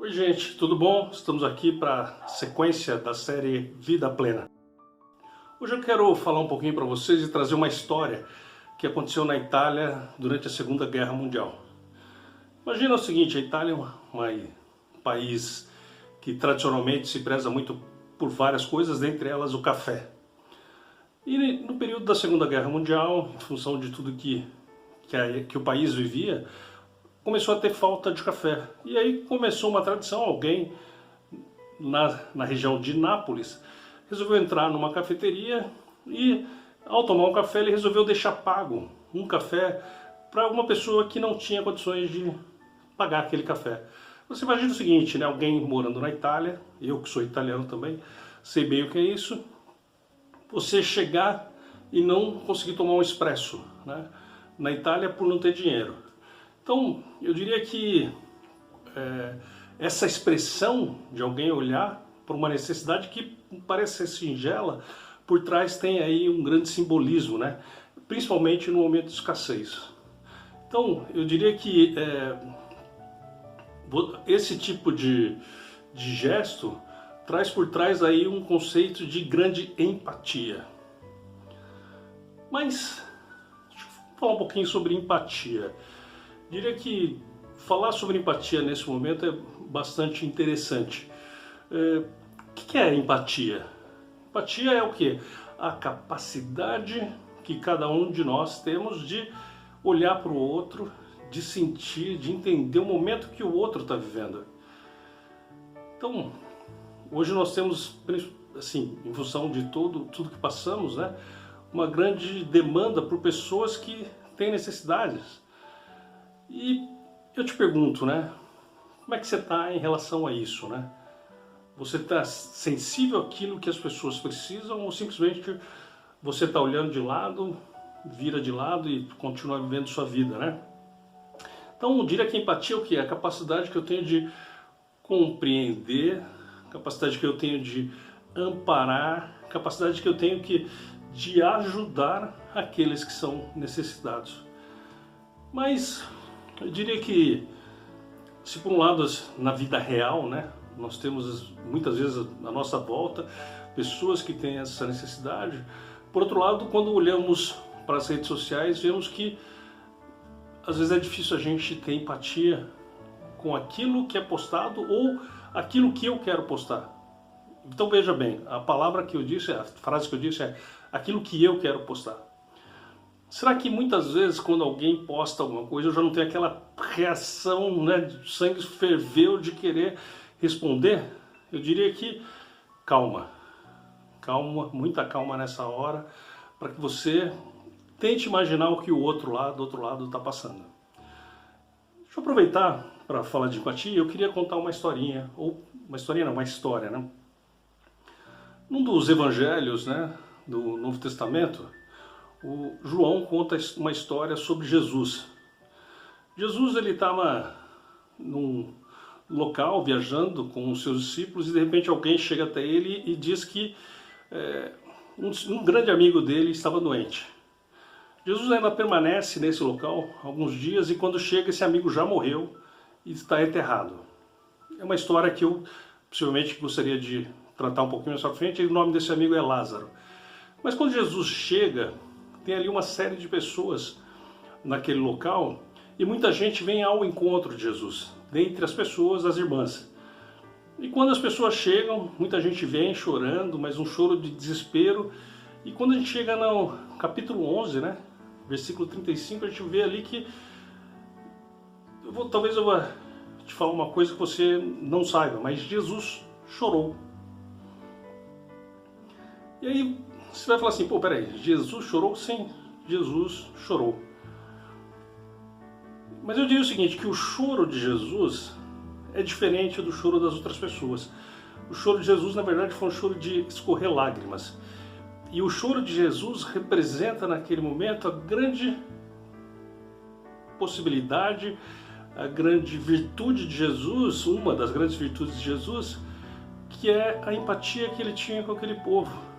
Oi gente, tudo bom? Estamos aqui para a sequência da série Vida Plena. Hoje eu quero falar um pouquinho para vocês e trazer uma história que aconteceu na Itália durante a Segunda Guerra Mundial. Imagina o seguinte, a Itália é um país que tradicionalmente se preza muito por várias coisas, dentre elas o café. E no período da Segunda Guerra Mundial, em função de tudo que o país vivia, começou a ter falta de café. E aí começou uma tradição, alguém na região de Nápoles resolveu entrar numa cafeteria e ao tomar um café ele resolveu deixar pago um café para alguma pessoa que não tinha condições de pagar aquele café. Você imagina o seguinte, né? Alguém morando na Itália, eu que sou italiano também, sei bem o que é isso, você chegar e não conseguir tomar um expresso, né? Na Itália por não ter dinheiro. Então, eu diria que essa expressão de alguém olhar para uma necessidade que parece ser singela, por trás tem aí um grande simbolismo, né? Principalmente no momento de escassez. Então, eu diria que esse tipo de gesto traz por trás aí um conceito de grande empatia. Mas, deixa eu falar um pouquinho sobre empatia. Diria que falar sobre empatia nesse momento é bastante interessante. O que é empatia? Empatia é o quê? A capacidade que cada um de nós temos de olhar para o outro, de sentir, de entender o momento que o outro está vivendo. Então, hoje nós temos, assim, em função de tudo que passamos, né, uma grande demanda por pessoas que têm necessidades. E eu te pergunto, né? Como é que você está em relação a isso, né? Você está sensível àquilo que as pessoas precisam ou simplesmente você está olhando de lado, vira de lado e continua vivendo sua vida, né? Então, eu diria que a empatia é o quê? A capacidade que eu tenho de compreender, a capacidade que eu tenho de amparar, a capacidade que eu tenho de ajudar aqueles que são necessitados. Mas eu diria que, se por um lado, na vida real, né, nós temos muitas vezes à nossa volta pessoas que têm essa necessidade, por outro lado, quando olhamos para as redes sociais, vemos que às vezes é difícil a gente ter empatia com aquilo que é postado ou aquilo que eu quero postar. Então veja bem, a palavra que eu disse, a frase que eu disse é aquilo que eu quero postar. Será que muitas vezes quando alguém posta alguma coisa eu já não tenho aquela reação, né, de sangue ferveu de querer responder? Eu diria que calma, muita calma nessa hora, para que você tente imaginar o que o outro lado está passando. Deixa eu aproveitar para falar de empatia, eu queria contar uma historinha, uma história, né? Num dos evangelhos, né, do Novo Testamento, o João conta uma história sobre Jesus. Jesus ele estava num local viajando com os seus discípulos e de repente alguém chega até ele e diz que um grande amigo dele estava doente. Jesus ainda permanece nesse local alguns dias e quando chega esse amigo já morreu e está enterrado. É uma história que eu possivelmente gostaria de tratar um pouquinho mais pra frente, e o nome desse amigo é Lázaro. Mas quando Jesus chega, tem ali uma série de pessoas naquele local e muita gente vem ao encontro de Jesus, dentre as pessoas, as irmãs. E quando as pessoas chegam, muita gente vem chorando, mas um choro de desespero. E quando a gente chega no capítulo 11, né, versículo 35, a gente vê ali que talvez eu vou te falar uma coisa que você não saiba, mas Jesus chorou. E aí você vai falar assim, pô, peraí, Jesus chorou? Sim, Jesus chorou. Mas eu diria o seguinte, que o choro de Jesus é diferente do choro das outras pessoas. O choro de Jesus, na verdade, foi um choro de escorrer lágrimas. E o choro de Jesus representa, naquele momento, a grande possibilidade, a grande virtude de Jesus, uma das grandes virtudes de Jesus, que é a empatia que ele tinha com aquele povo.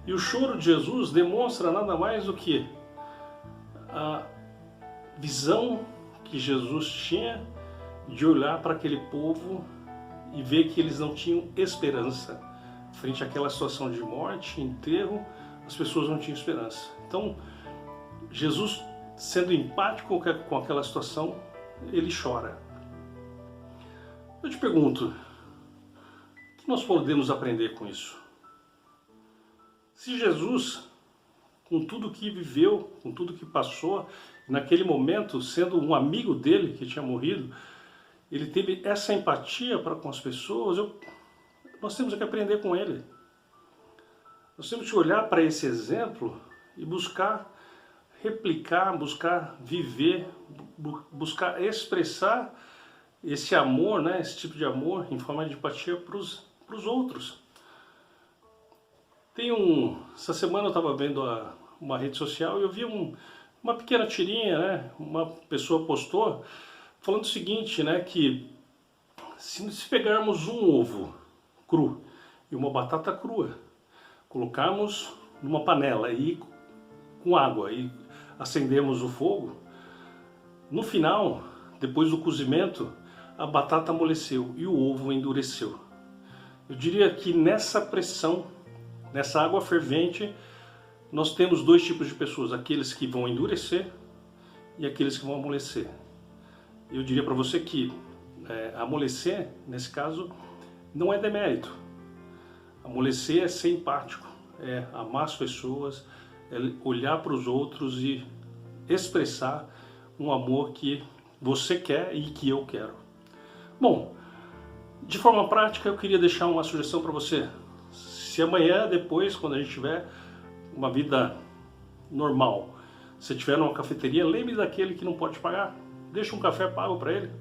E o choro de Jesus demonstra nada mais do que a visão que Jesus tinha de olhar para aquele povo e ver que eles não tinham esperança. Frente àquela situação de morte, enterro, as pessoas não tinham esperança. Então, Jesus, sendo empático com aquela situação, ele chora. Eu te pergunto, o que nós podemos aprender com isso? Se Jesus, com tudo que viveu, com tudo que passou, naquele momento, sendo um amigo dele que tinha morrido, ele teve essa empatia para com as pessoas, nós temos que aprender com ele. Nós temos que olhar para esse exemplo e buscar replicar, buscar viver, buscar expressar esse amor, né, esse tipo de amor em forma de empatia para os outros. Essa semana eu estava vendo uma rede social e eu vi uma pequena tirinha, né, uma pessoa postou falando o seguinte, né, que se pegarmos um ovo cru e uma batata crua, colocarmos numa panela e com água e acendemos o fogo, no final, depois do cozimento, a batata amoleceu e o ovo endureceu. Eu diria que nessa pressão, nessa água fervente, nós temos dois tipos de pessoas, aqueles que vão endurecer e aqueles que vão amolecer. Eu diria para você que amolecer, nesse caso, não é demérito. Amolecer é ser empático, é amar as pessoas, é olhar para os outros e expressar um amor que você quer e que eu quero. Bom, de forma prática eu queria deixar uma sugestão para você. Se amanhã, depois, quando a gente tiver uma vida normal, se estiver numa cafeteria, lembre daquele que não pode pagar. Deixa um café pago para ele.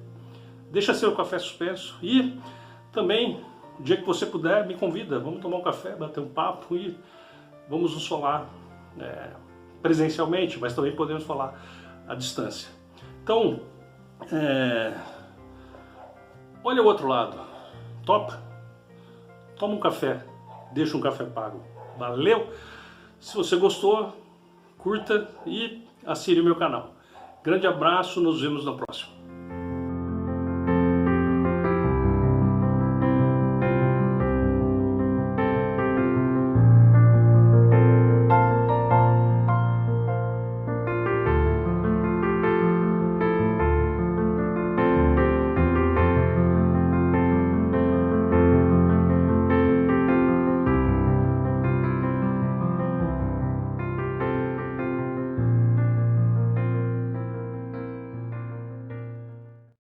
Deixa seu café suspenso. E também, o dia que você puder, me convida. Vamos tomar um café, bater um papo e vamos nos falar presencialmente, mas também podemos falar à distância. Então, olha o outro lado. Topa? Toma um café. Deixa um café pago. Valeu? Se você gostou, curta e assine o meu canal. Grande abraço, nos vemos na próxima.